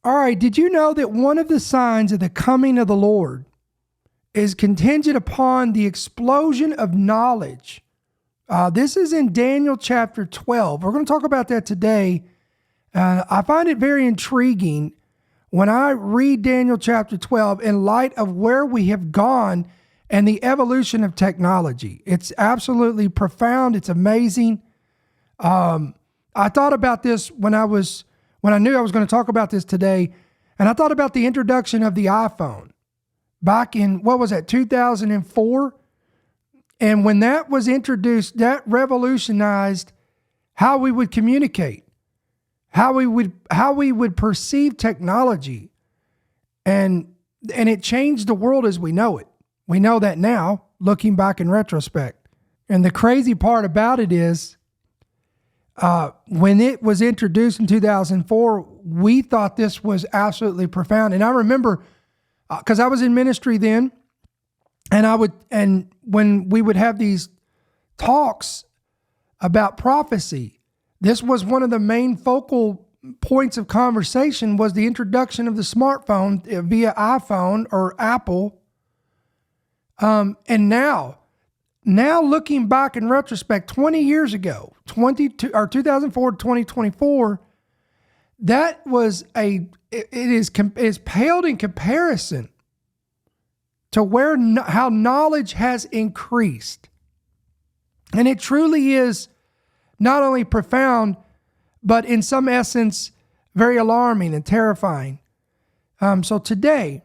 All right, did you know that one of the signs of the coming of the Lord is contingent upon the explosion of knowledge? This is in Daniel chapter 12. We're going to talk about that today. I find it very intriguing when I read Daniel chapter 12 in light of where we have gone and the evolution of technology. It's absolutely profound. It's amazing. I thought about this when I knew I was going to talk about this today, and I thought about the introduction of the iPhone back in, 2004? And when that was introduced, that revolutionized how we would communicate, how we would perceive technology. And it changed the world as we know it. We know that now, looking back in retrospect. And the crazy part about it is, when it was introduced in 2004, we thought this was absolutely profound. And I remember, because I was in ministry then, and when we would have these talks about prophecy, this was one of the main focal points of conversation, was the introduction of the smartphone via iPhone or Apple. And now looking back in retrospect, 20 years ago, 2004 to 2024, that was it is paled in comparison to how knowledge has increased. And it truly is not only profound, but in some essence, very alarming and terrifying. So today,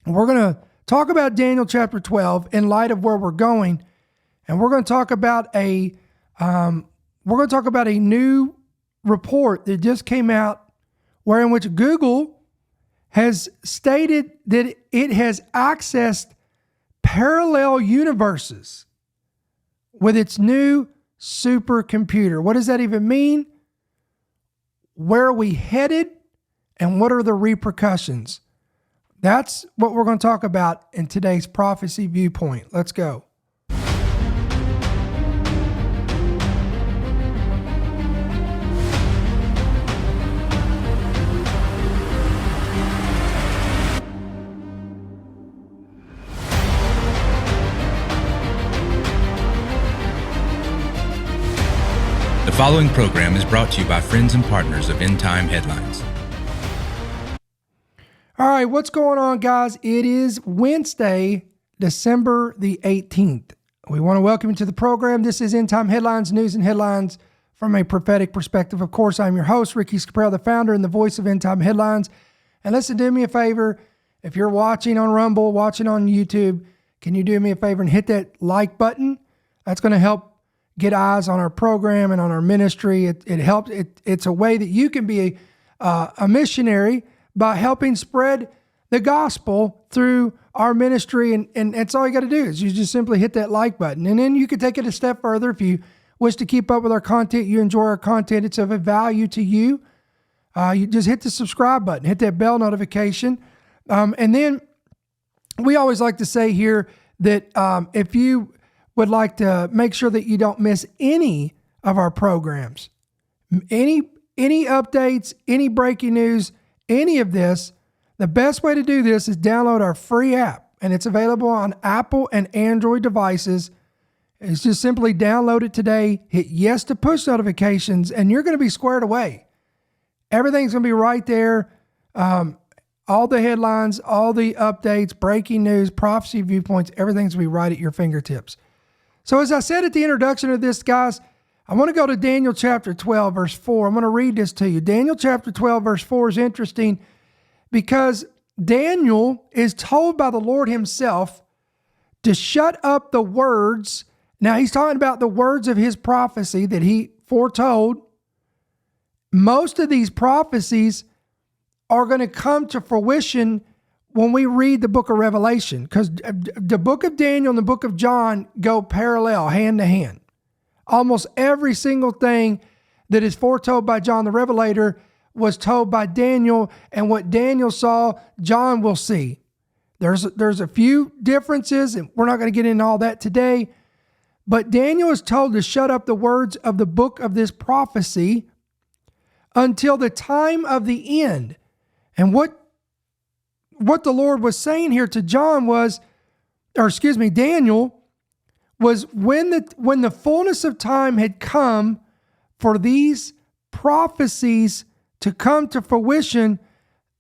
we're going to talk about Daniel chapter 12 in light of where we're going, and we're going to talk about a new report that just came out, in which Google has stated that it has accessed parallel universes with its new supercomputer. What does that even mean? Where are we headed? And what are the repercussions? That's what we're going to talk about in today's Prophecy Viewpoint. Let's go. The following program is brought to you by friends and partners of End Time Headlines. All right, what's going on, guys? It is Wednesday, December the 18th. We want to welcome you to the program. This is End Time Headlines, news and headlines from a prophetic perspective. Of course, I'm your host, Ricky Scaparro, the founder and the voice of End Time Headlines. And listen, do me a favor. If you're watching on Rumble, watching on YouTube, can you do me a favor and hit that like button? That's going to help get eyes on our program and on our ministry. It helps. It's a way that you can be a missionary by helping spread the gospel through our ministry. And that's all you got to do is you just simply hit that like button. And then you can take it a step further. If you wish to keep up with our content, you enjoy our content, it's of a value to you, you just hit the subscribe button, hit that bell notification. And then we always like to say here that if you would like to make sure that you don't miss any of our programs, any updates, any breaking news, any of this, the best way to do this is download our free app, and it's available on Apple and Android devices. It's just simply download it today, hit yes to push notifications, and you're going to be squared away. Everything's going to be right there. All the headlines, all the updates, breaking news, prophecy viewpoints, everything's going to be right at your fingertips. So as I said at the introduction of this, guys, I want to go to Daniel chapter 12, verse 4. I'm going to read this to you. Daniel chapter 12, verse 4 is interesting because Daniel is told by the Lord himself to shut up the words. Now, he's talking about the words of his prophecy that he foretold. Most of these prophecies are going to come to fruition when we read the book of Revelation, because the book of Daniel and the book of John go parallel, hand to hand. Almost every single thing that is foretold by John the Revelator was told by Daniel, and what Daniel saw, John will see. There's a few differences, and we're not going to get into all that today, but Daniel is told to shut up the words of the book of this prophecy until the time of the end. And what the Lord was saying here to Daniel, was when the fullness of time had come for these prophecies to come to fruition,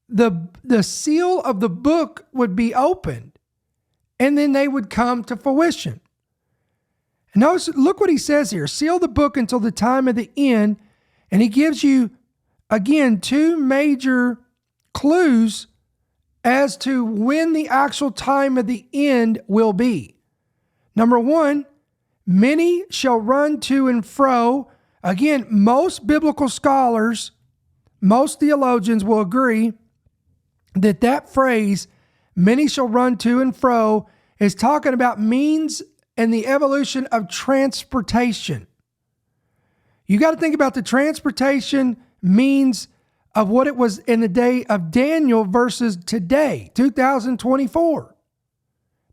the seal of the book would be opened, and then they would come to fruition. And notice, look what he says here: seal the book until the time of the end. And he gives you, again, two major clues as to when the actual time of the end will be. Number one, many shall run to and fro. Again, most biblical scholars, most theologians will agree that phrase, many shall run to and fro, is talking about means and the evolution of transportation. You got to think about the transportation means of what it was in the day of Daniel versus today, 2024.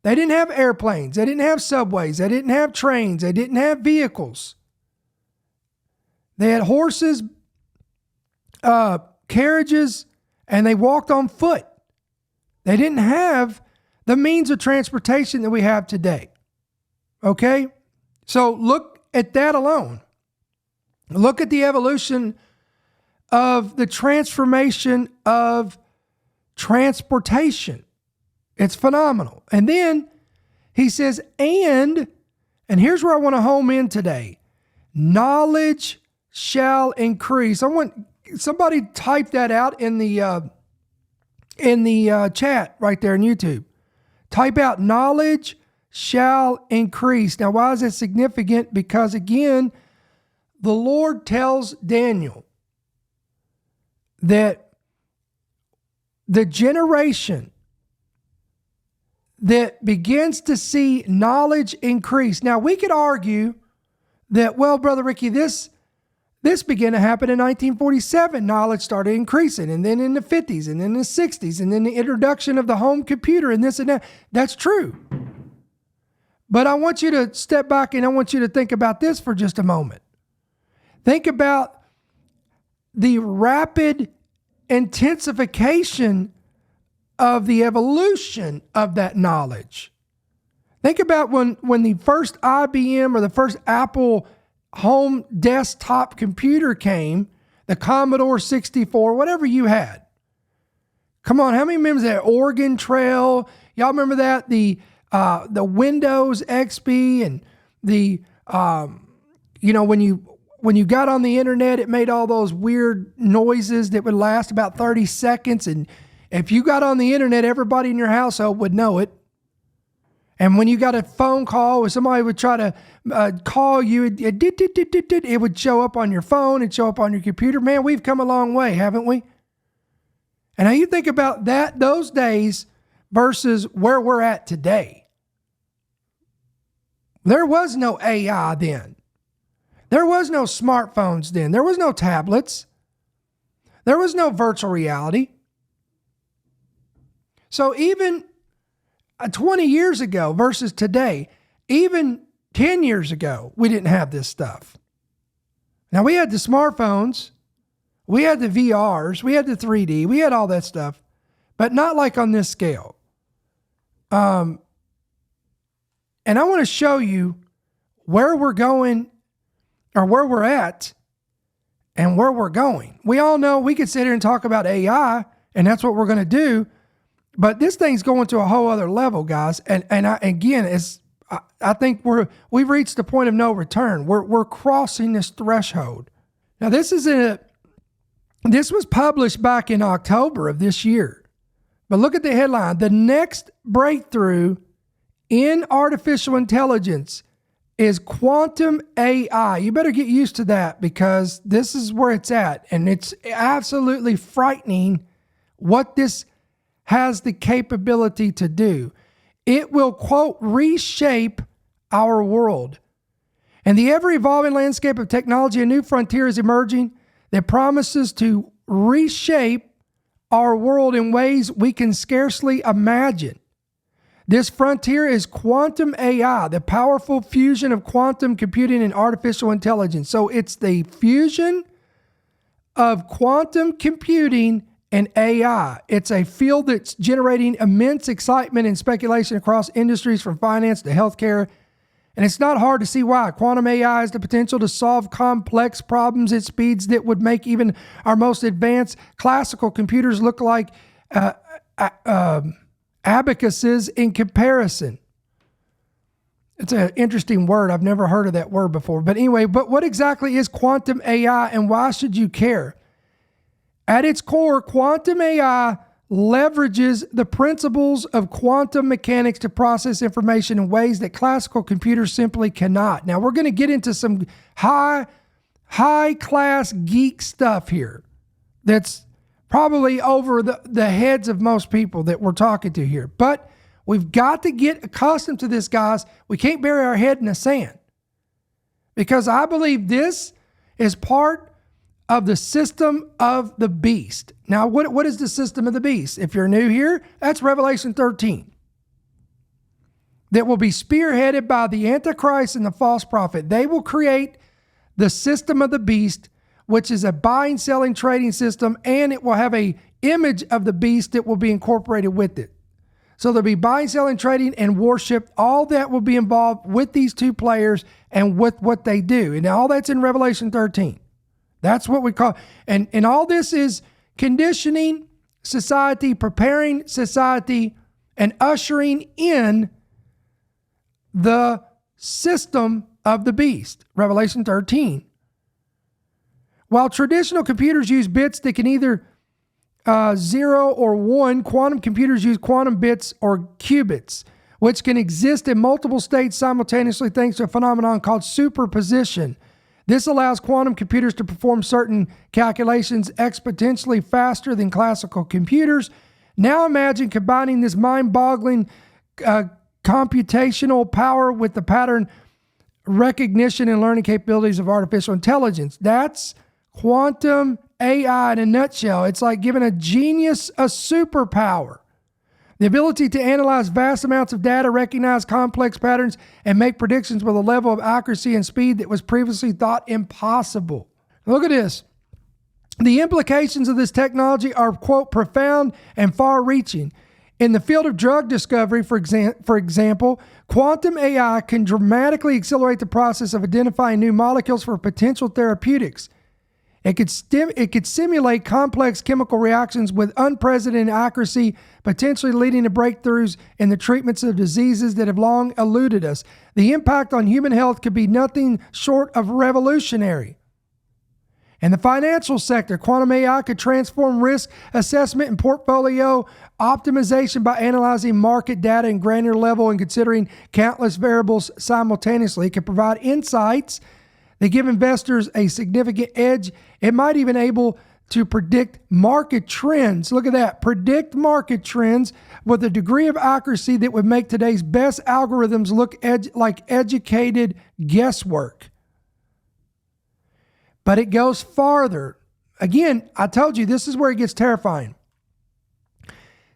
They didn't have airplanes. They didn't have subways. They didn't have trains. They didn't have vehicles. They had horses, carriages, and they walked on foot. They didn't have the means of transportation that we have today. Okay? So look at that alone. Look at the evolution of the transformation of transportation. It's phenomenal. And then he says, and here's where I want to home in today. Knowledge shall increase. I want somebody type that out in the chat right there on YouTube. Type out knowledge shall increase. Now, why is it significant? Because again, the Lord tells Daniel that the generation that begins to see knowledge increase. Now, we could argue that, well, Brother Ricky, this began to happen in 1947. Knowledge started increasing, and then in the 50s, and then in the 60s, and then the introduction of the home computer and this and that. That's true. But I want you to step back and I want you to think about this for just a moment. Think about the rapid intensification of the evolution of that knowledge. Think about when the first IBM or the first Apple home desktop computer came, the Commodore 64, whatever you had. Come on, how many members of that Oregon Trail? Y'all remember that? The Windows XP and the when you got on the internet, it made all those weird noises that would last about 30 seconds. And if you got on the internet, everybody in your household would know it. And when you got a phone call or somebody would try to call you, it would show up on your phone and show up on your computer. Man, we've come a long way, haven't we? And now you think about those days versus where we're at today. There was no AI then. There was no smartphones then. There was no tablets. There was no virtual reality. So even 20 years ago versus today, even 10 years ago, we didn't have this stuff. Now, we had the smartphones, we had the VRs, we had the 3D, we had all that stuff, but not like on this scale. And I want to show you where we're going, or where we're at, and where we're going. We all know we could sit here and talk about AI, and that's what we're going to do. But this thing's going to a whole other level, guys. And I think we've reached the point of no return. We're crossing this threshold. Now, this was published back in October of this year. But look at the headline: the next breakthrough in artificial intelligence is quantum AI. You better get used to that, because this is where it's at. And it's absolutely frightening what this has the capability to do. It will, quote, reshape our world. In the ever-evolving landscape of technology, a new frontier is emerging that promises to reshape our world in ways we can scarcely imagine. This frontier is quantum AI, the powerful fusion of quantum computing and artificial intelligence. So it's the fusion of quantum computing and AI. It's a field that's generating immense excitement and speculation across industries from finance to healthcare. And it's not hard to see why. Quantum AI has the potential to solve complex problems at speeds that would make even our most advanced classical computers look like abacuses in comparison. It's an interesting word. I've never heard of that word before. But anyway, what exactly is quantum AI and why should you care? At its core, quantum AI leverages the principles of quantum mechanics to process information in ways that classical computers simply cannot. Now, we're going to get into some high-class geek stuff here that's probably over the heads of most people that we're talking to here. But we've got to get accustomed to this, guys. We can't bury our head in the sand because I believe this is part of the system of the beast. Now, what is the system of the beast? If you're new here, that's Revelation 13. That will be spearheaded by the Antichrist and the false prophet. They will create the system of the beast, which is a buying, selling, trading system, and it will have a image of the beast that will be incorporated with it. So there'll be buying, selling, trading, and worship. All that will be involved with these two players and with what they do. And all that's in Revelation 13. That's what we call, and all this is conditioning society, preparing society, and ushering in the system of the beast. Revelation 13. While traditional computers use bits that can either 0 or 1, quantum computers use quantum bits or qubits, which can exist in multiple states simultaneously thanks to a phenomenon called superposition. This allows quantum computers to perform certain calculations exponentially faster than classical computers. Now imagine combining this mind-boggling computational power with the pattern recognition and learning capabilities of artificial intelligence. That's quantum AI in a nutshell. It's like giving a genius a superpower. The ability to analyze vast amounts of data, recognize complex patterns, and make predictions with a level of accuracy and speed that was previously thought impossible. Look at this. The implications of this technology are, quote, profound and far-reaching. In the field of drug discovery, for example, quantum AI can dramatically accelerate the process of identifying new molecules for potential therapeutics. It could simulate complex chemical reactions with unprecedented accuracy, potentially leading to breakthroughs in the treatments of diseases that have long eluded us. The impact on human health could be nothing short of revolutionary. In the financial sector, quantum AI could transform risk assessment and portfolio optimization by analyzing market data in granular level and considering countless variables simultaneously. It could provide insights that give investors a significant edge. It might even able to predict market trends. Look at that. Predict market trends with a degree of accuracy that would make today's best algorithms look like educated guesswork. But it goes farther. Again, I told you, this is where it gets terrifying.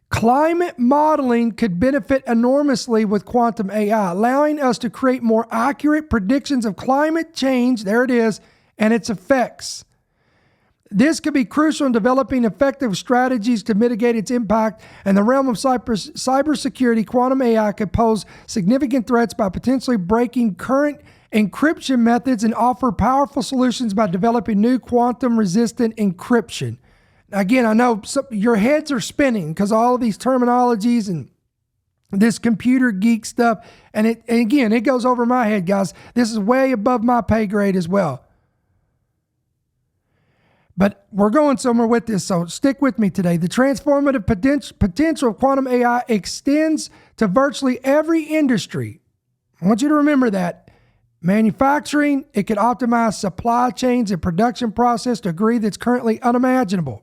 Climate modeling could benefit enormously with quantum AI, allowing us to create more accurate predictions of climate change, there it is, and its effects. This could be crucial in developing effective strategies to mitigate its impact. In the realm of cybersecurity, quantum AI could pose significant threats by potentially breaking current encryption methods and offer powerful solutions by developing new quantum-resistant encryption. Again, I know your heads are spinning because all of these terminologies and this computer geek stuff, and again, it goes over my head, guys. This is way above my pay grade as well. But we're going somewhere with this, so stick with me today. The transformative potential of quantum AI extends to virtually every industry. I want you to remember that. Manufacturing, it could optimize supply chains and production process to a degree that's currently unimaginable.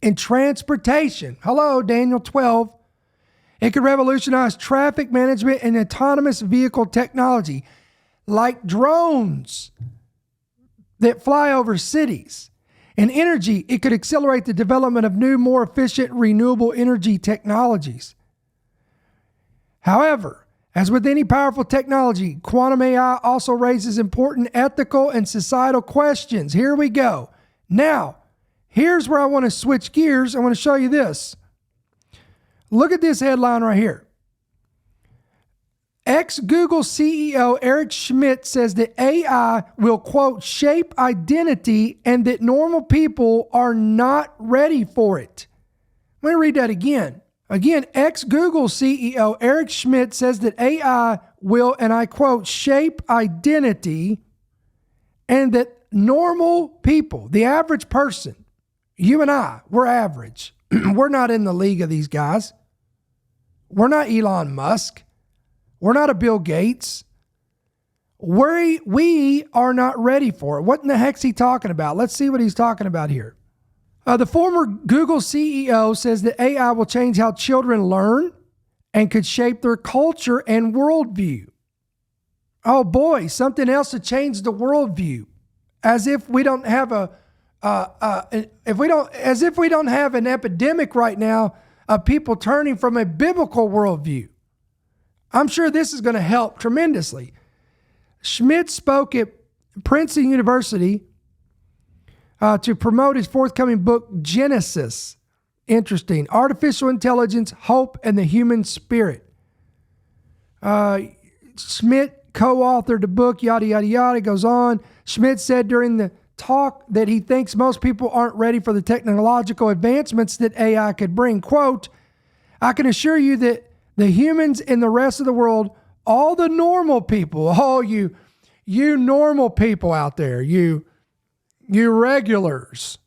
In transportation, hello, Daniel 12, it could revolutionize traffic management and autonomous vehicle technology, like drones that fly over cities. In energy, it could accelerate the development of new, more efficient, renewable energy technologies. However, as with any powerful technology, quantum AI also raises important ethical and societal questions. Here we go. Now, Here's where I want to switch gears. I want to show you this. Look at this headline right here. Ex-Google CEO Eric Schmidt says that AI will, quote, shape identity and that normal people are not ready for it. Let me read that again. Again, ex-Google CEO Eric Schmidt says that AI will, and I quote, shape identity and that normal people, the average person, you and I, we're average. We're not in the league of these guys. We're not Elon Musk. We're not a Bill Gates. We are not ready for it. What in the heck's he talking about? Let's see what he's talking about here. The former Google CEO says that AI will change how children learn and could shape their culture and worldview. Oh boy, something else to change the worldview. As if we don't have as if we don't have an epidemic right now of people turning from a biblical worldview. I'm sure this is going to help tremendously. Schmidt spoke at Princeton University to promote his forthcoming book, Genesis. Interesting. Artificial Intelligence, Hope, and the Human Spirit. Schmidt co-authored the book, yada, yada, yada, goes on. Schmidt said during the talk that he thinks most people aren't ready for the technological advancements that AI could bring. Quote, I can assure you that the humans in the rest of the world, all the normal people, all you normal people out there, you regulars,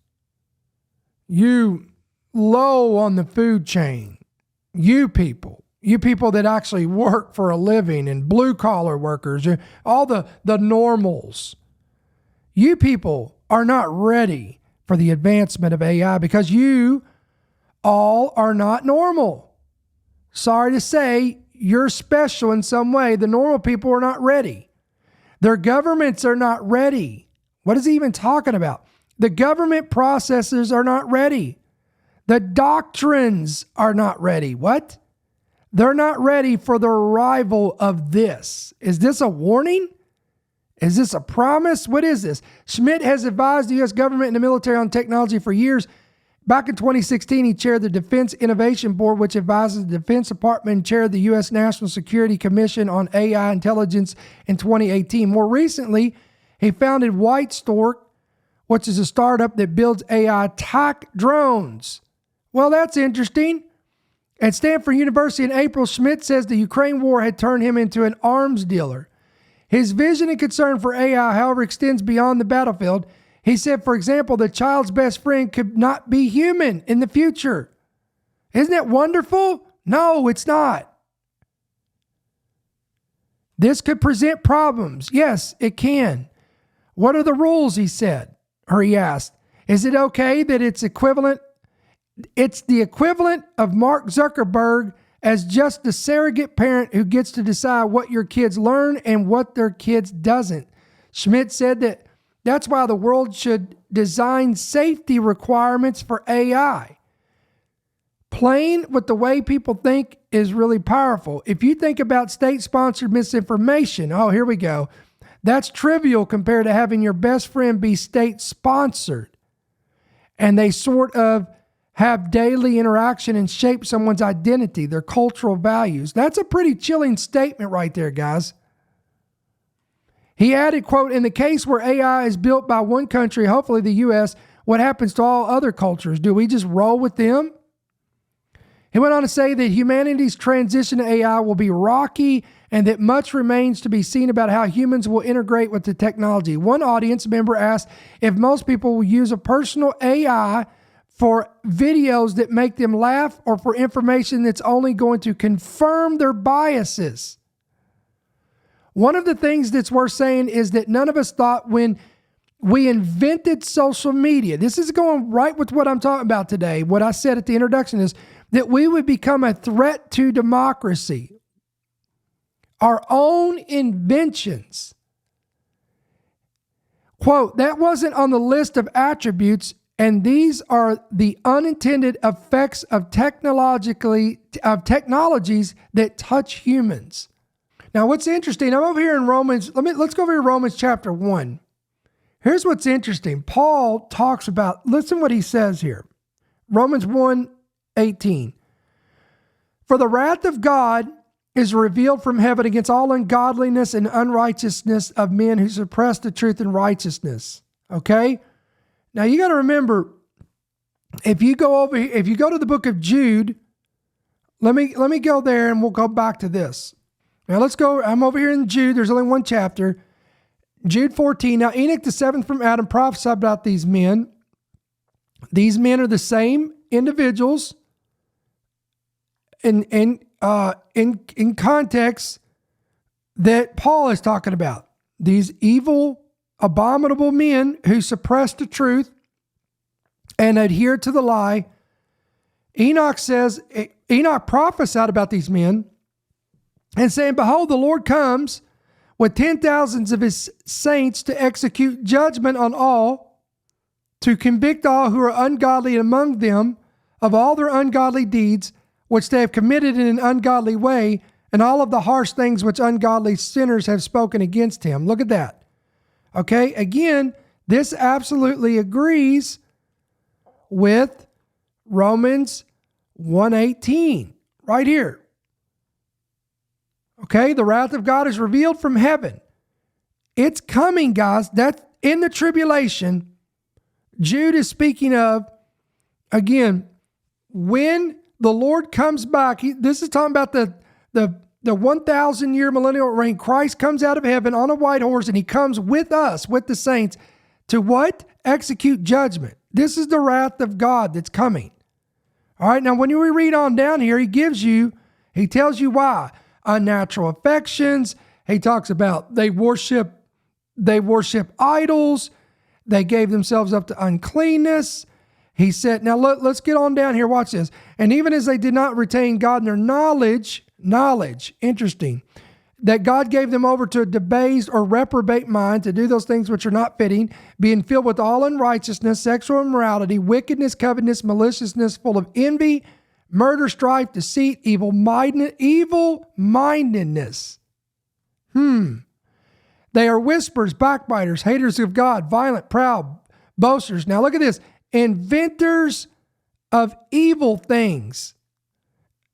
you low on the food chain, you people that actually work for a living and blue collar workers, all the normals, you people are not ready for the advancement of AI because you all are not normal. Sorry to say, you're special in some way. The normal people are not ready. Their governments are not ready. What is he even talking about? The government processes are not ready. The doctrines are not ready. What? They're not ready for the arrival of this. Is this a warning? Is this a promise? What is this? Schmidt has advised the U.S. government and the military on technology for years. Back in 2016, he chaired the Defense Innovation Board, which advises the Defense Department, and chaired the U.S. National Security Commission on AI Intelligence in 2018. More recently, he founded White Stork, which is a startup that builds AI attack drones. Well, that's interesting. At Stanford University in April, Schmidt says the Ukraine war had turned him into an arms dealer. His vision and concern for AI, however, extends beyond the battlefield. He said, for example, the child's best friend could not be human in the future. Isn't that wonderful? No, it's not. This could present problems. Yes, it can. What are the rules, he said, or he asked. Is it okay that it's the equivalent of Mark Zuckerberg as just the surrogate parent who gets to decide what your kids learn and what their kids doesn't? Schmidt said that's why the world should design safety requirements for AI. Playing with the way people think is really powerful. If you think about state-sponsored misinformation, oh, here we go. That's trivial compared to having your best friend be state-sponsored. And they sort of have daily interaction and shape someone's identity, their cultural values. That's a pretty chilling statement right there, guys. He added, quote, in the case where AI is built by one country, hopefully the U.S., what happens to all other cultures? Do we just roll with them? He went on to say that humanity's transition to AI will be rocky and that much remains to be seen about how humans will integrate with the technology. One audience member asked if most people will use a personal AI for videos that make them laugh or for information that's only going to confirm their biases. One of the things that's worth saying is that none of us thought when we invented social media, this is going right with what I'm talking about today, what I said at the introduction is that we would become a threat to democracy. Our own inventions. Quote, that wasn't on the list of attributes, and these are the unintended effects of technologies that touch humans. Now, what's interesting, I'm over here in Romans. Let's go over to Romans chapter 1. Here's what's interesting. Paul talks about, listen what he says here. Romans 1:18. For the wrath of God is revealed from heaven against all ungodliness and unrighteousness of men who suppress the truth in righteousness. Okay? Now you got to remember, if you go to the book of Jude, let me go there and we'll go back to this. Now let's go. I'm over here in Jude. There's only one chapter. Jude 14. Now Enoch, the seventh from Adam, prophesied about these men. These men are the same individuals in context that Paul is talking about. These evil, abominable men who suppress the truth and adhere to the lie. Enoch prophesied about these men and saying, behold, the Lord comes with 10,000s of his saints to execute judgment on all, to convict all who are ungodly among them of all their ungodly deeds, which they have committed in an ungodly way, and all of the harsh things which ungodly sinners have spoken against him. Look at that. Okay, again, this absolutely agrees with Romans 1:18, right here. Okay, the wrath of God is revealed from heaven. It's coming, guys. That's in the tribulation. Jude is speaking of, again, when the Lord comes back. This is talking about the 1,000-year millennial reign. Christ comes out of heaven on a white horse, and he comes with us, with the saints, to what? Execute judgment. This is the wrath of God that's coming. All right, now when we read on down here, he tells you why. Unnatural affections. He talks about they worship idols. They gave themselves up to uncleanness. He said, now let's get on down here. Watch this. And even as they did not retain God in their knowledge, interesting, that God gave them over to a debased or reprobate mind to do those things which are not fitting, being filled with all unrighteousness, sexual immorality, wickedness, covetousness, maliciousness, full of envy, murder, strife, deceit, evil-mindedness. They are whisperers, backbiters, haters of God, violent, proud, boasters. Now look at this. Inventors of evil things.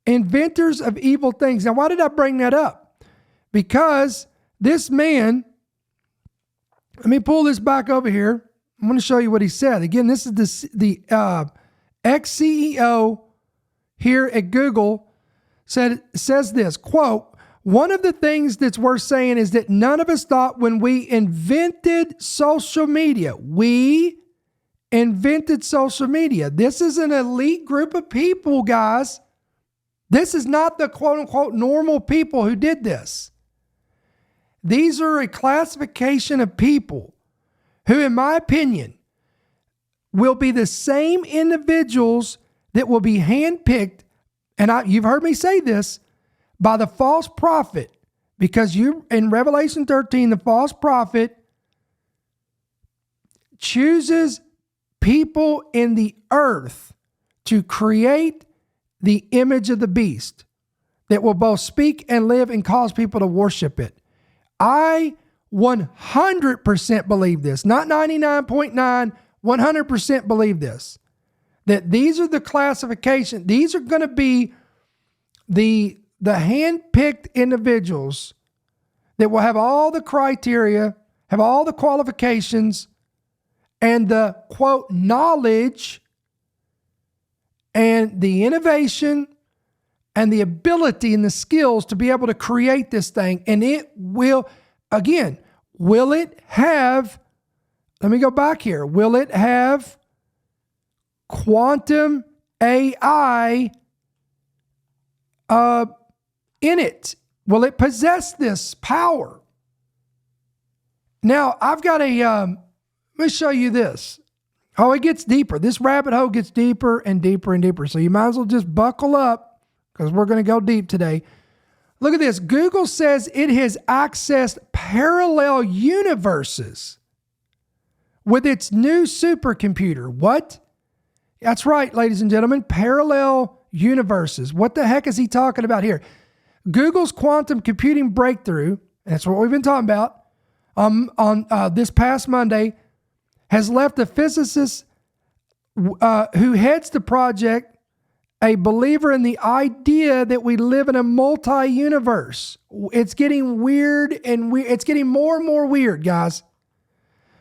Inventors of evil things. Now why did I bring that up? Because this man, let me pull this back over here. I'm going to show you what he said. Again, this is the ex-CEO here at Google says this, quote, one of the things that's worth saying is that none of us thought when we invented social media. We invented social media. This is an elite group of people, guys. This is not the quote unquote normal people who did this. These are a classification of people who, in my opinion, will be the same individuals that will be handpicked, and you've heard me say this, by the false prophet, because in Revelation 13, the false prophet chooses people in the earth to create the image of the beast that will both speak and live and cause people to worship it. I 100% believe this, not 99.9, 100% believe this, that these are the classification. These are going to be the hand-picked individuals that will have all the criteria, have all the qualifications, and the, quote, knowledge and the innovation and the ability and the skills to be able to create this thing. And it will, again, will it have, let me go back here. Will it have quantum AI in it? Will it possess this power? Now, I've got let me show you this. Oh, it gets deeper. This rabbit hole gets deeper and deeper and deeper. So you might as well just buckle up because we're going to go deep today. Look at this. Google says it has accessed parallel universes with its new supercomputer. What? That's right, ladies and gentlemen. Parallel universes. What the heck is he talking about here? Google's quantum computing breakthrough, that's what we've been talking about, on this past Monday, has left a physicist who heads the project a believer in the idea that we live in a multi-universe. It's getting weird and it's getting more and more weird, guys.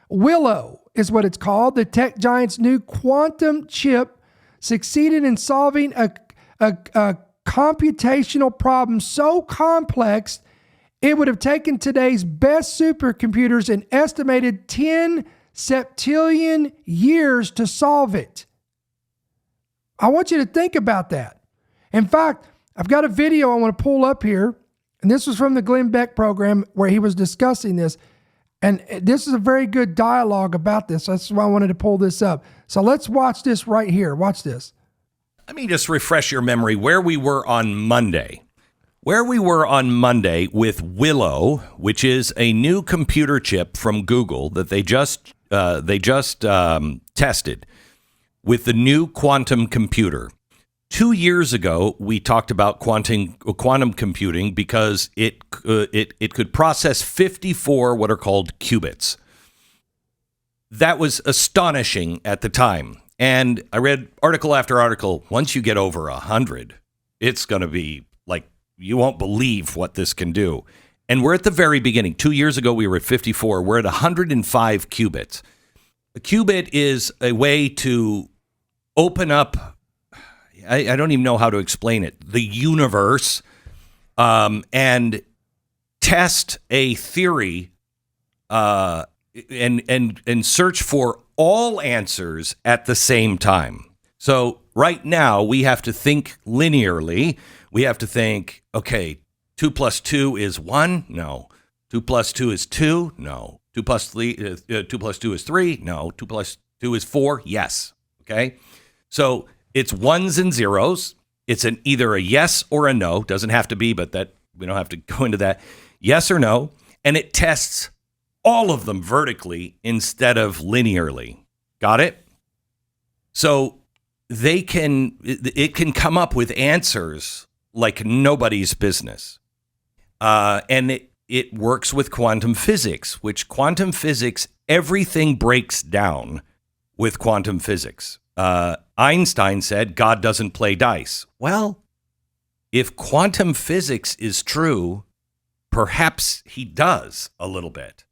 Willow is what it's called. The tech giant's new quantum chip succeeded in solving a computational problem so complex it would have taken today's best supercomputers an estimated 10 septillion years to solve it. I want you to think about that. In fact, I've got a video I want to pull up here, and this was from the Glenn Beck program where he was discussing this, and this is a very good dialogue about this. That's why I wanted to pull this up. So let's watch this right here. Watch this. Let me just refresh your memory where we were on Monday. Where we were on Monday with Willow, which is a new computer chip from Google that they just tested with the new quantum computer. 2 years ago, we talked about quantum computing because it could process 54 what are called qubits. That was astonishing at the time. And I read article after article. Once you get over 100, it's going to be like, you won't believe what this can do. And we're at the very beginning. 2 years ago, we were at 54. We're at 105 qubits. A qubit is a way to open up, I don't even know how to explain it, the universe, and test a theory and search for all answers at the same time. So right now we have to think linearly. We have to think, okay, 2 plus 2 is 1? No. 2 plus 2 is 2? No. 2 plus 2 is 3? No. 2 plus 2 is 4? Yes. Okay. So it's ones and zeros. It's either a yes or a no. Doesn't have to be, but that we don't have to go into that. Yes or no. And it tests all of them vertically instead of linearly. Got it? So it can come up with answers like nobody's business. And it works with quantum physics, which quantum physics, everything breaks down with quantum physics. Einstein said God doesn't play dice. Well, if quantum physics is true, perhaps he does a little bit.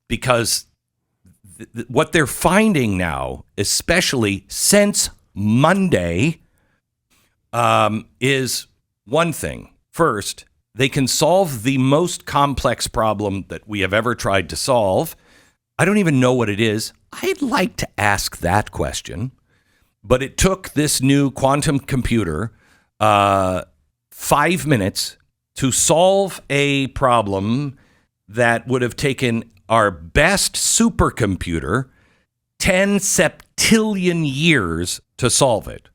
Because what they're finding now, especially since Monday, is one thing. First, they can solve the most complex problem that we have ever tried to solve. I don't even know what it is. I'd like to ask that question. But it took this new quantum computer 5 minutes to solve a problem that would have taken our best supercomputer 10 septillion years to solve it.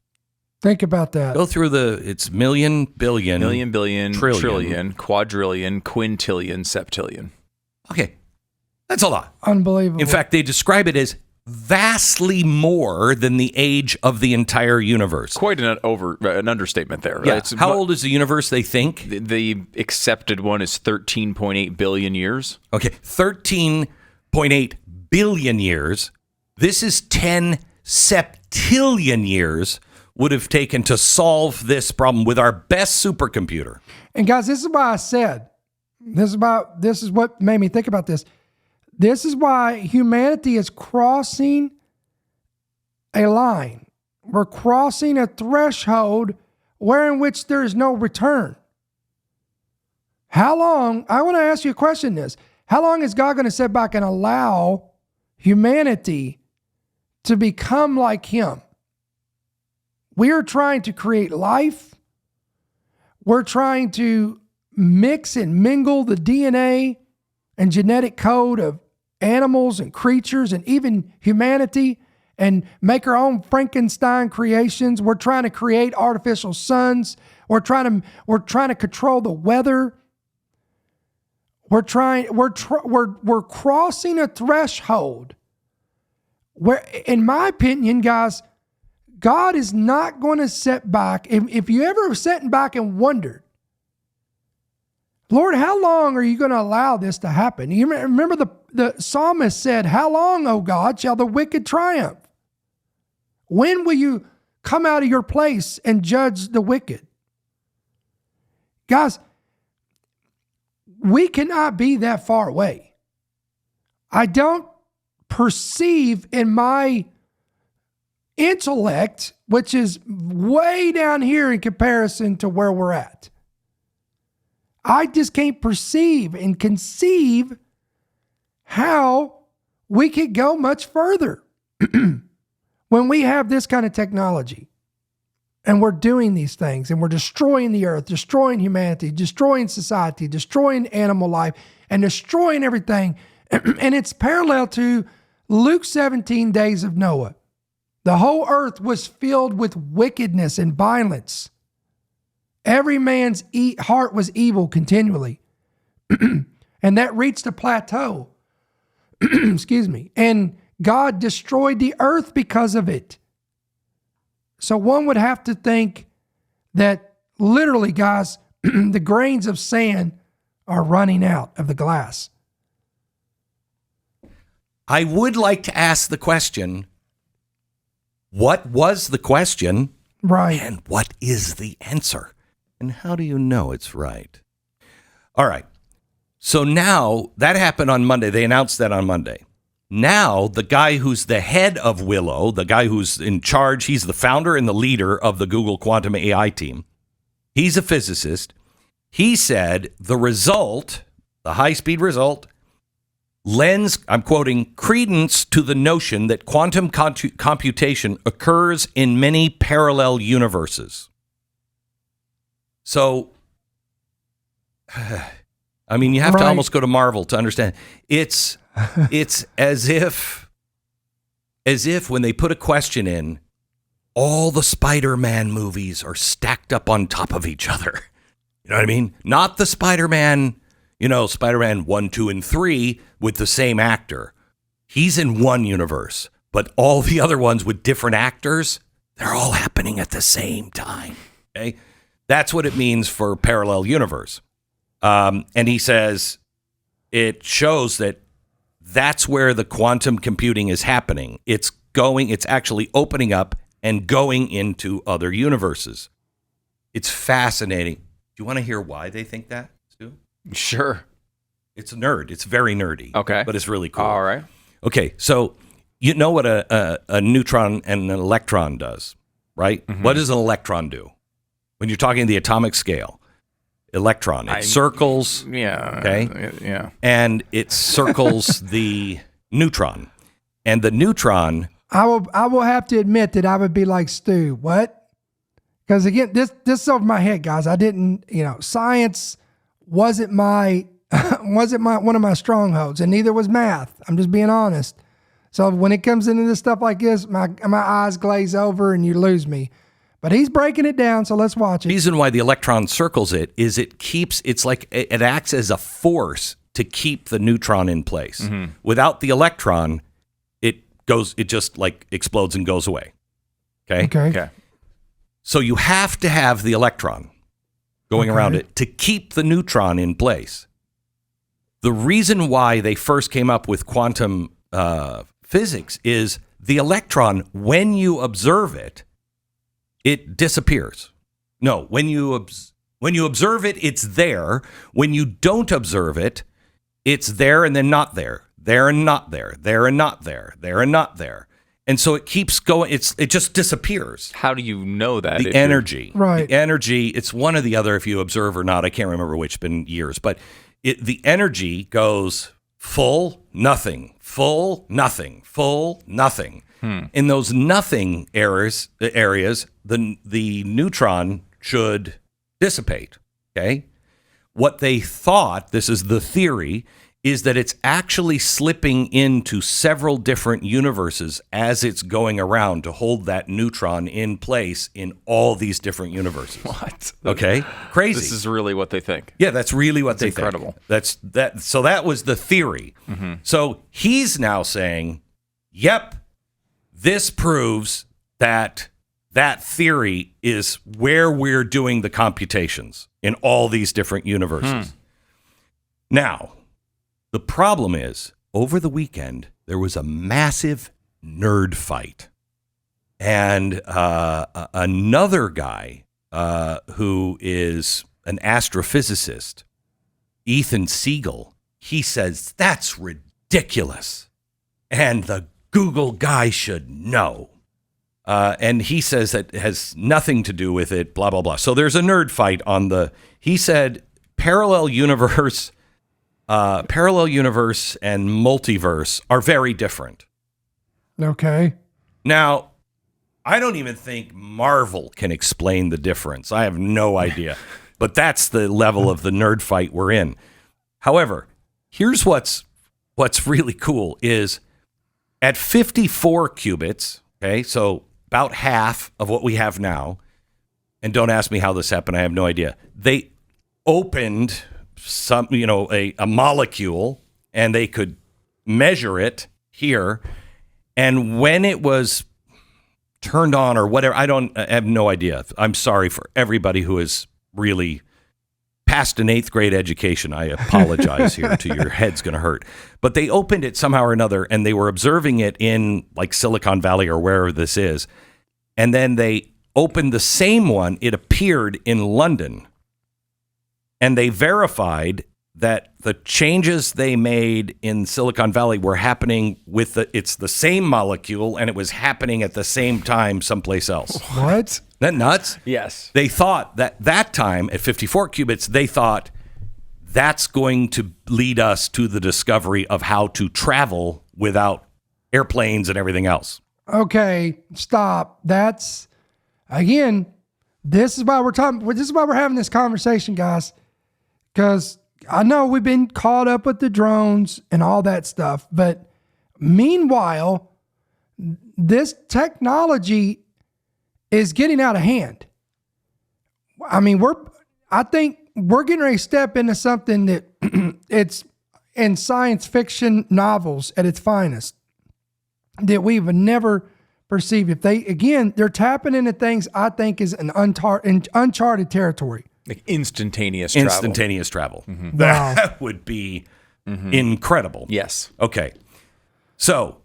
Think about that. Go through it's million, billion, trillion, quadrillion, quintillion, septillion. Okay. That's a lot. Unbelievable. In fact, they describe it as vastly more than the age of the entire universe. Quite an understatement there. Yeah. How old is the universe, they think? The accepted one is 13.8 billion years. Okay, 13.8 billion years. This is 10 septillion years would have taken to solve this problem with our best supercomputer. And guys, this is why I said, this is what made me think about this. This is why humanity is crossing a line. We're crossing a threshold in which there is no return. How long, I want to ask you a question how long is God going to sit back and allow humanity to become like him? We are trying to create life. We're trying to mix and mingle the DNA and genetic code of animals and creatures and even humanity and make our own Frankenstein creations. We're trying to create artificial suns. We're trying to control the weather. We're crossing a threshold where, in my opinion, guys, God is not going to sit back. If you ever sat back and wondered, Lord, how long are you going to allow this to happen? You remember the psalmist said, "How long, O God, shall the wicked triumph? When will you come out of your place and judge the wicked?" Guys, we cannot be that far away. I don't perceive in my intellect, which is way down here in comparison to where we're at. I just can't perceive and conceive how we could go much further when we have this kind of technology and we're doing these things and we're destroying the earth, destroying humanity, destroying society, destroying animal life, and destroying everything. And it's parallel to Luke 17 days of Noah. The whole earth was filled with wickedness and violence. Every man's heart was evil continually. And that reached a plateau. Excuse me. And God destroyed the earth because of it. So one would have to think that literally, guys, the grains of sand are running out of the glass. I would like to ask the question, what was the question? Right. And what is the answer? And how do you know it's right? All right. So now that happened on Monday. They announced that on Monday. Now the guy who's the head of Willow, the guy who's in charge, he's the founder and the leader of the Google Quantum AI team. He's a physicist. He said the result, the high-speed result, lends, I'm quoting, credence to the notion that quantum computation occurs in many parallel universes. So, I mean, you have to almost go to Marvel to understand. It's as if when they put a question in, all the Spider-Man movies are stacked up on top of each other. You know what I mean? Not the Spider-Man, Spider-Man 1, 2, and 3 with the same actor. He's in one universe, but all the other ones with different actors, they're all happening at the same time. Okay? That's what it means for parallel universe. And he says it shows that that's where the quantum computing is happening. It's actually opening up and going into other universes. It's fascinating. Do you want to hear why they think that, Stu? Sure. It's a nerd. It's very nerdy. Okay. But it's really cool. All right. Okay, so you know what a neutron and an electron does, right? Mm-hmm. What does an electron do? When you're talking the atomic scale, electron, it circles. Yeah. Okay. Yeah. And it circles the neutron. And the neutron. I will have to admit that I would be like, Stu, what? Because again, this is over my head, guys. I didn't, science wasn't one of my strongholds, and neither was math. I'm just being honest. So when it comes into this stuff like this, my eyes glaze over and you lose me. But he's breaking it down, so let's watch it. The reason why the electron circles it is it acts as a force to keep the neutron in place. Mm-hmm. Without the electron, it just like explodes and goes away. Okay. So you have to have the electron going around it to keep the neutron in place. The reason why they first came up with quantum physics is the electron, when you observe it, it disappears. No, when you observe it, it's there. When you don't observe it, it's there and then not there, there and not there, there and not there, there and not there. And so it keeps going. It just disappears. How do you know that? The energy. Right. The energy, it's one or the other if you observe or not. I can't remember which, it's been years. But the energy goes full, nothing, full, nothing, full, nothing. In those nothing areas, the neutron should dissipate. Okay. What they thought, this is the theory, is that it's actually slipping into several different universes as it's going around to hold that neutron in place in all these different universes. What? Okay. Crazy. This is really what they think. Yeah, that's really what they incredible. Think. So that was the theory. Mm-hmm. So he's now saying, yep, this proves that theory is where we're doing the computations in all these different universes. Now, the problem is over the weekend, there was a massive nerd fight. And another guy who is an astrophysicist, Ethan Siegel, he says, that's ridiculous. And the Google guy should know. And he says that has nothing to do with it, blah, blah, blah. So there's a nerd fight on he said parallel universe and multiverse are very different. Okay. Now, I don't even think Marvel can explain the difference. I have no idea. But that's the level of the nerd fight we're in. However, here's what's really cool is at 54 qubits, okay, so about half of what we have now, and don't ask me how this happened, I have no idea. They opened a molecule, and they could measure it here, and when it was turned on or whatever, I have no idea. I'm sorry for everybody who is really past an 8th grade education. I apologize here to your head's going to hurt. But they opened it somehow or another, and they were observing it in like Silicon Valley or wherever this is. And then they opened the same one. It appeared in London. And they verified that the changes they made in Silicon Valley were happening it's the same molecule, and it was happening at the same time someplace else. What? Isn't that nuts? Yes. They thought that time at 54 qubits, they thought that's going to lead us to the discovery of how to travel without airplanes and everything else. Okay, stop. That's, again, this is why we're having this conversation, guys. Because I know we've been caught up with the drones and all that stuff, but meanwhile, this technology is getting out of hand. I mean, I think we're getting ready to step into something that it's in science fiction novels at its finest that we've never perceived. They're tapping into things I think is an uncharted territory. Like instantaneous travel. Mm-hmm. Wow. That would be incredible. Yes. Okay. So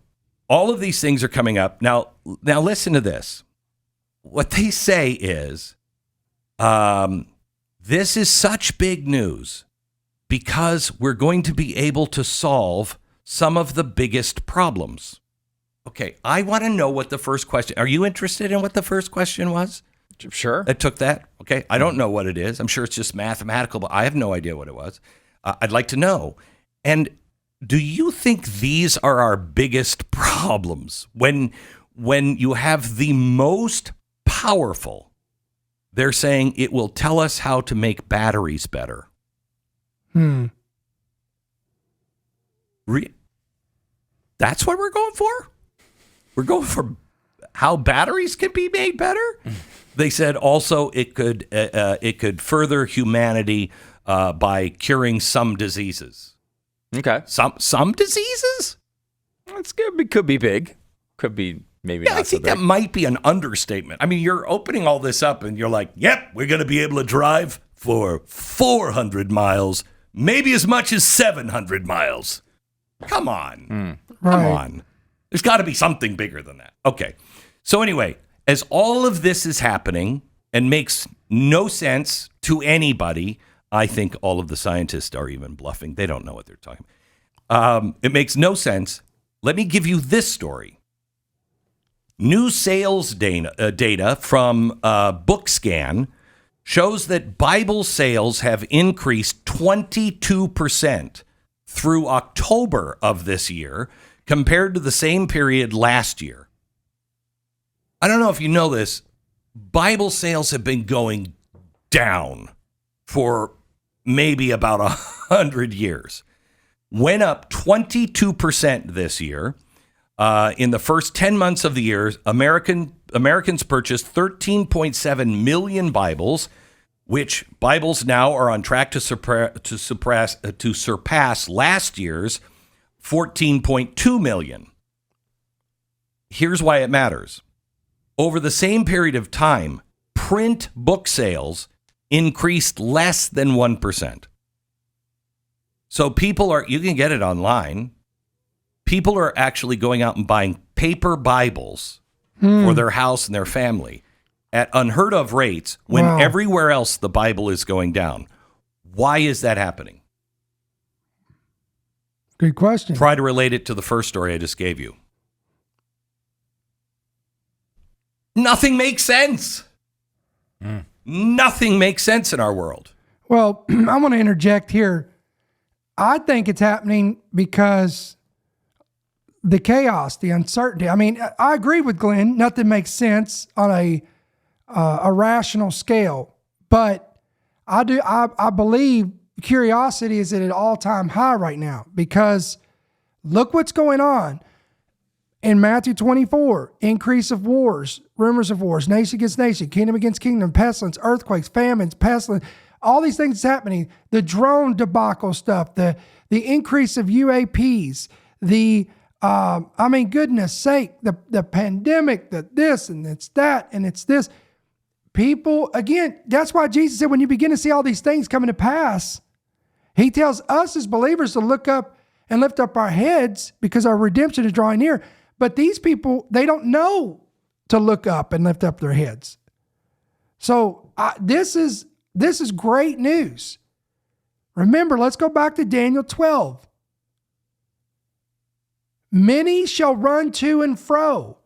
all of these things are coming up. Now listen to this. What they say is, this is such big news because we're going to be able to solve some of the biggest problems. Okay. I want to know what the first question, are you interested in what the first question was? Sure. That took that. Okay. I don't know what it is. I'm sure it's just mathematical, but I have no idea what it was. I'd like to know. And do you think these are our biggest problems when you have the most powerful? They're saying it will tell us how to make batteries better. That's what we're going for? We're going for how batteries can be made better? They said also it could further humanity by curing some diseases. Okay. Some diseases? That's good. It could be big. Could be maybe Yeah, not I think so big. that might be an understatement. I mean, you're opening all this up and you're like, yep, we're going to be able to drive for 400 miles, maybe as much as 700 miles. Come on. Right. Come on. There's got to be something bigger than that. Okay. So anyway, as all of this is happening and makes no sense to anybody, I think all of the scientists are even bluffing. They don't know what they're talking about. It makes no sense. Let me give you this story. New sales data from BookScan shows that Bible sales have increased 22% through October of this year compared to the same period last year. I don't know if you know this, Bible sales have been going down for maybe about 100 years. Went up 22% this year. In the first 10 months of the year, Americans purchased 13.7 million Bibles, which Bibles now are on track to surpass last year's 14.2 million. Here's why it matters. Over the same period of time, print book sales increased less than 1%. So you can get it online. People are actually going out and buying paper Bibles for their house and their family at unheard of rates when everywhere else the Bible is going down. Why is that happening? Good question. Try to relate it to the first story I just gave you. Nothing makes sense. Nothing makes sense in our world. Well, I want to interject here. I think it's happening because the chaos, the uncertainty. I mean, I agree with Glenn. Nothing makes sense on a rational scale, but I believe curiosity is at an all-time high right now because look what's going on in Matthew 24, increase of wars, rumors of wars, nation against nation, kingdom against kingdom, pestilence, earthquakes, famines, pestilence, all these things happening, the drone debacle stuff, the increase of UAPs, goodness sake, the pandemic, this and it's that and it's this. People, again, that's why Jesus said when you begin to see all these things coming to pass, he tells us as believers to look up and lift up our heads because our redemption is drawing near. But these people, they don't know to look up and lift up their heads. So this is great news. Remember, let's go back to Daniel 12. Many shall run to and fro.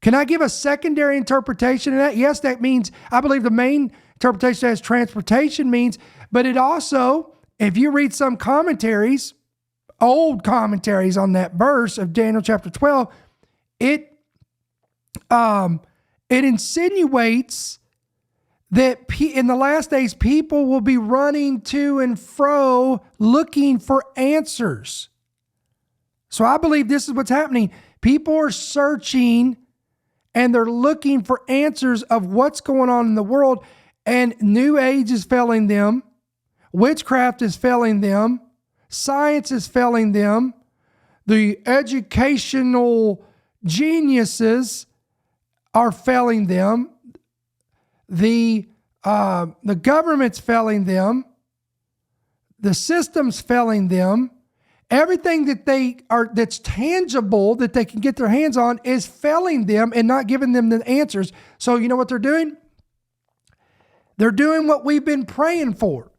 Can I give a secondary interpretation of that? Yes, that means, I believe the main interpretation as transportation means, but it also, if you read some commentaries, old commentaries on that verse of Daniel chapter 12, it insinuates that in the last days, people will be running to and fro looking for answers. So I believe this is what's happening. People are searching and they're looking for answers of what's going on in the world, and New Age is failing them. Witchcraft is failing them. Science is failing them. The educational geniuses are failing them. The government's failing them. The system's failing them. Everything that's tangible that they can get their hands on is failing them and not giving them the answers. So you know what they're doing? They're doing what we've been praying for.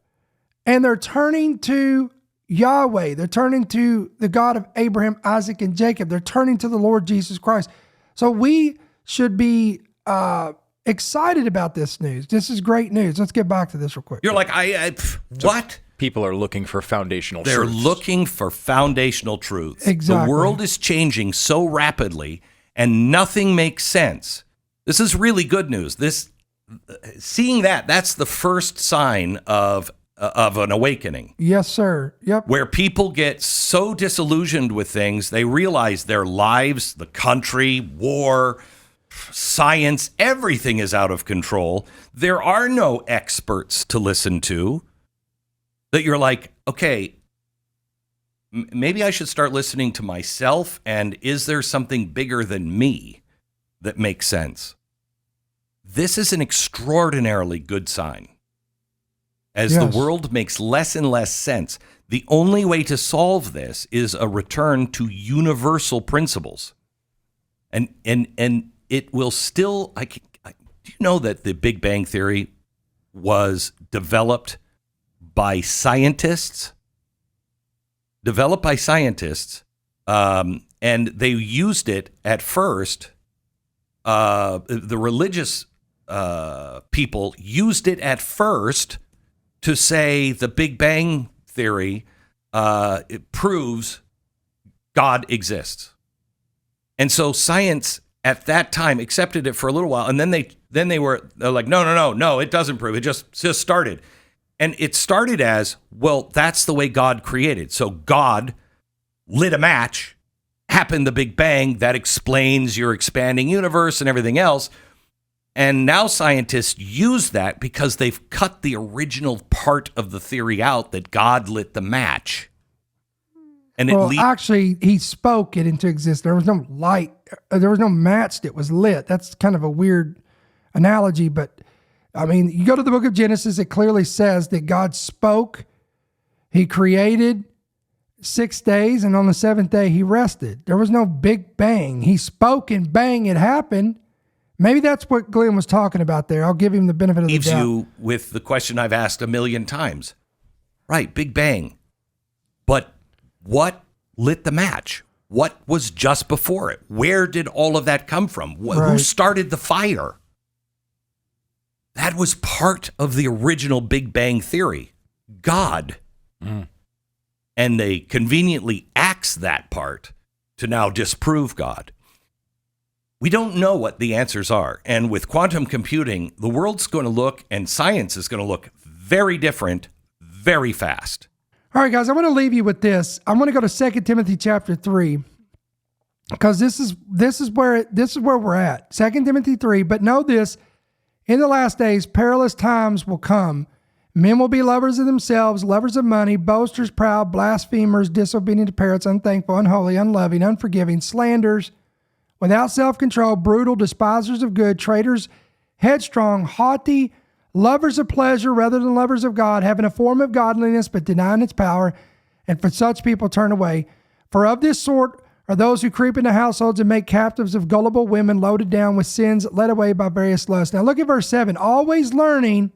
And they're turning to Yahweh. They're turning to the God of Abraham, Isaac, and Jacob. They're turning to the Lord Jesus Christ. So we should be excited about this news. This is great news. Let's get back to this real quick. You're like, what? People are looking for foundational They're truths. looking for foundational truths. Exactly. The world is changing so rapidly and nothing makes sense. This is really good news. Seeing that's the first sign of an awakening. Yes, sir. Yep. Where people get so disillusioned with things, they realize their lives, the country, war, science, everything is out of control. There are no experts to listen to. That you're like, okay, maybe I should start listening to myself, and is there something bigger than me that makes sense? This is an extraordinarily good sign. As the world makes less and less sense, the only way to solve this is a return to universal principles. And it will still, do you know that the Big Bang Theory was developed by scientists? And they used it at first. The religious people used it at first to say the Big Bang Theory it proves God exists. And so science at that time accepted it for a little while, and then they're like, no, it doesn't prove it. Just started. And it started as, well, that's the way God created. So God lit a match, happened the Big Bang, that explains your expanding universe and everything else. And now scientists use that because they've cut the original part of the theory out that God lit the match. And actually, he spoke it into existence. There was no light. There was no match that was lit. That's kind of a weird analogy, but I mean, you go to the book of Genesis, it clearly says that God spoke, he created, 6 days, and on the seventh day he rested. There was no big bang. He spoke and bang, it happened. Maybe that's what Glenn was talking about there. I'll give him the benefit of the Leaves doubt. you with the question I've asked a million times. Right, big bang. But what lit the match? What was just before it? Where did all of that come from? Who Right. started the fire? That was part of the original Big Bang Theory. God. And they conveniently axe that part to now disprove God. We don't know what the answers are. And with quantum computing, the world's going to look, and science is going to look very different very fast. All right, guys, I want to leave you with this. I want to go to 2 Timothy chapter 3, because this is where we're at. 2 Timothy 3, but know this, in the last days, perilous times will come. Men will be lovers of themselves, lovers of money, boasters, proud, blasphemers, disobedient to parents, unthankful, unholy, unloving, unforgiving, slanderers, without self-control, brutal, despisers of good, traitors, headstrong, haughty, lovers of pleasure rather than lovers of God, having a form of godliness but denying its power, and for such people turn away. For of this sort are those who creep into households and make captives of gullible women, loaded down with sins, led away by various lusts. Now look at verse 7. Always learning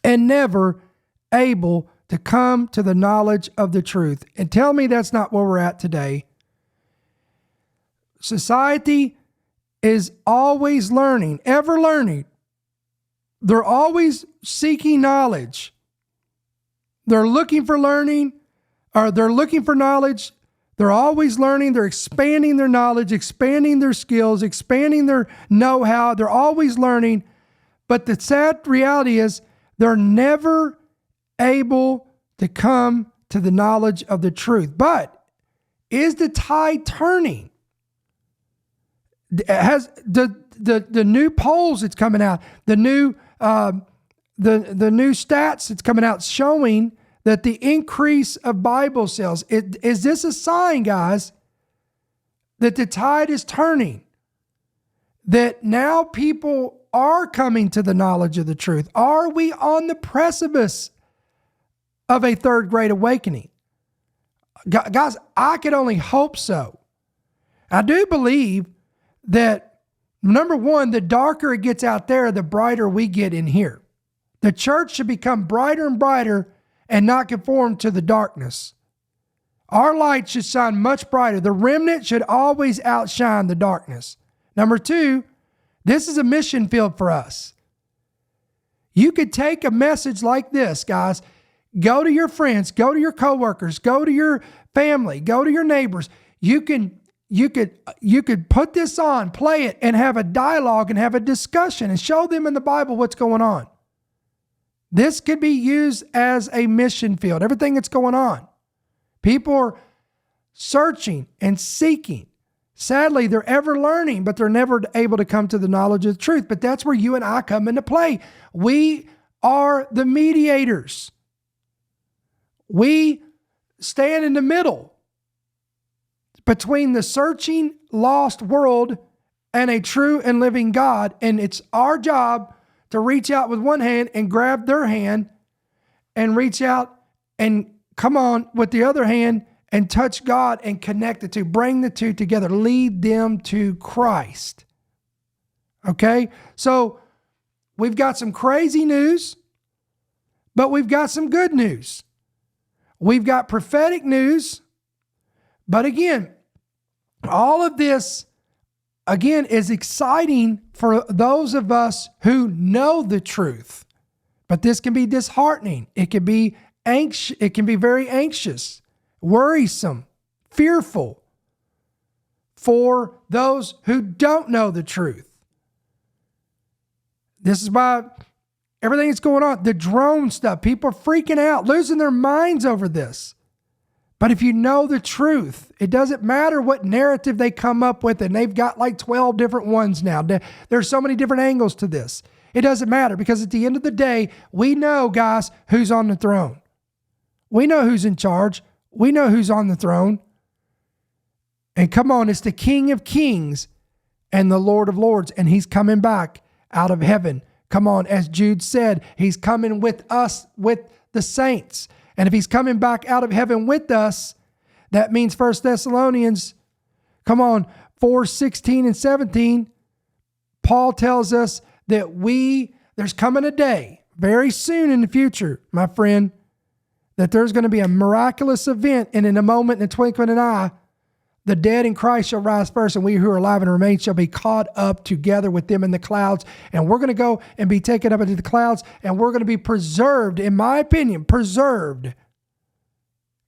and never able to come to the knowledge of the truth. And tell me that's not where we're at today. Society is always learning, ever learning. They're always seeking knowledge. They're looking for learning, or they're looking for knowledge. They're always learning. They're expanding their knowledge, expanding their skills, expanding their know-how. They're always learning. But the sad reality is they're never able to come to the knowledge of the truth. But is the tide turning? Has the new polls that's coming out, the new stats that's coming out showing that the increase of Bible sales, is this a sign, guys, that the tide is turning? That now people are coming to the knowledge of the truth? Are we on the precipice of a third great awakening? Guys, I could only hope so. I do believe that, number one, the darker it gets out there, the brighter we get in here. The church should become brighter and brighter and not conform to the darkness. Our light should shine much brighter. The remnant should always outshine the darkness. Number two, this is a mission field for us. You could take a message like this, guys, go to your friends, go to your coworkers, go to your family, go to your neighbors. You could put this on, play it, and have a dialogue and have a discussion and show them in the Bible what's going on. This could be used as a mission field, everything that's going on. People are searching and seeking. Sadly, they're ever learning, but they're never able to come to the knowledge of the truth. But that's where you and I come into play. We are the mediators. We stand in the middle between the searching, lost world and a true and living God. And it's our job to reach out with one hand and grab their hand and reach out and come on with the other hand and touch God and connect the two, bring the two together, lead them to Christ. Okay? So we've got some crazy news, but we've got some good news. We've got prophetic news, but again, all of this, again, is exciting for those of us who know the truth. But this can be disheartening. It can be anxious. It can be very anxious, worrisome, fearful for those who don't know the truth. This is why everything that's going on, the drone stuff, people are freaking out, losing their minds over this. But if you know the truth, it doesn't matter what narrative they come up with, and they've got like 12 different ones now. There's so many different angles to this. It doesn't matter, because at the end of the day, we know, guys, who's on the throne. We know who's in charge. We know who's on the throne. And come on, it's the King of Kings and the Lord of Lords, and he's coming back out of heaven. Come on, as Jude said, he's coming with us, with the saints. And if he's coming back out of heaven with us, that means 1 Thessalonians, 4:16 and 17, Paul tells us that there's coming a day very soon in the future, my friend, that there's going to be a miraculous event, and in a moment, in a twinkling of an eye, the dead in Christ shall rise first, and we who are alive and remain shall be caught up together with them in the clouds. And we're going to go and be taken up into the clouds, and we're going to be preserved, in my opinion, preserved.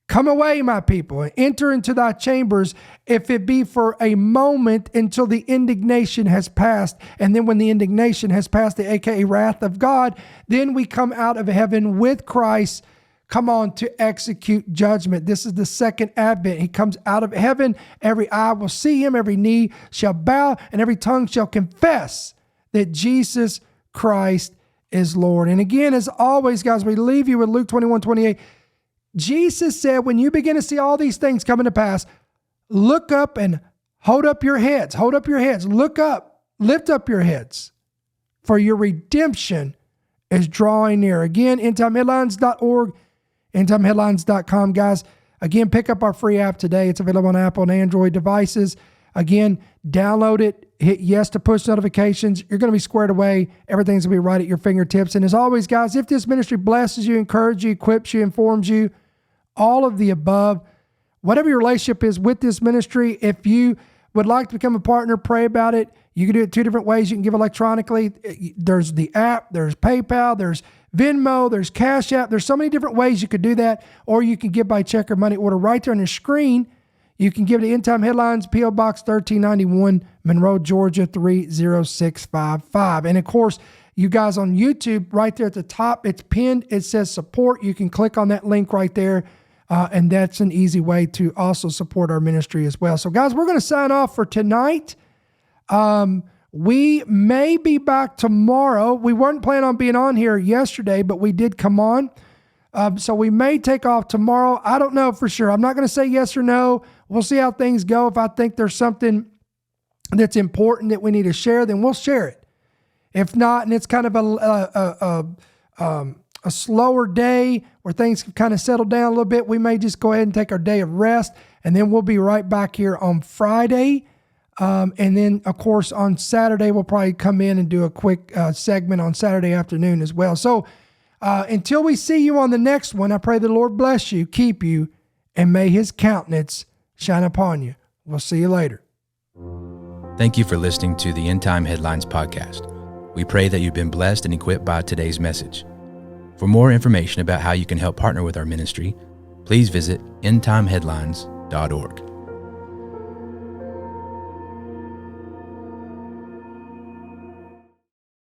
Come away, my people, and enter into thy chambers, if it be for a moment, until the indignation has passed. And then when the indignation has passed, the aka wrath of God, then we come out of heaven with Christ, to execute judgment. This is the second advent. He comes out of heaven. Every eye will see him. Every knee shall bow, and every tongue shall confess that Jesus Christ is Lord. And again, as always, guys, we leave you with Luke 21:28. Jesus said, when you begin to see all these things coming to pass, look up and hold up your heads. Hold up your heads. Look up. Lift up your heads. For your redemption is drawing near. Again, endtimeheadlines.org. endtimeheadlines.com, guys. Again, pick up our free app today. It's available on Apple and Android devices. Again, download it. Hit yes to push notifications. You're going to be squared away. Everything's going to be right at your fingertips. And as always, guys, if this ministry blesses you, encourages you, equips you, informs you, all of the above, whatever your relationship is with this ministry, if you would like to become a partner, pray about it. You can do it two different ways. You can give electronically. There's the app, there's PayPal, there's Venmo, there's Cash App. There's so many different ways you could do that. Or you can give by check or money order right there on your screen. You can give to End Time Headlines, P.O. Box 1391, Monroe, Georgia 30655. And of course, you guys on YouTube, right there at the top, it's pinned. It says support. You can click on that link right there. And that's an easy way to also support our ministry as well. So guys, we're going to sign off for tonight. We may be back tomorrow. We weren't planning on being on here yesterday, but we did come on. So we may take off tomorrow. I don't know for sure. I'm not going to say yes or no. We'll see how things go. If I think there's something that's important that we need to share, then we'll share it. If not, and it's kind of a slower day where things kind of settle down a little bit, we may just go ahead and take our day of rest, and then we'll be right back here on Friday. And then, of course, on Saturday, we'll probably come in and do a quick segment on Saturday afternoon as well. So until we see you on the next one, I pray the Lord bless you, keep you, and may his countenance shine upon you. We'll see you later. Thank you for listening to the End Time Headlines podcast. We pray that you've been blessed and equipped by today's message. For more information about how you can help partner with our ministry, please visit endtimeheadlines.org.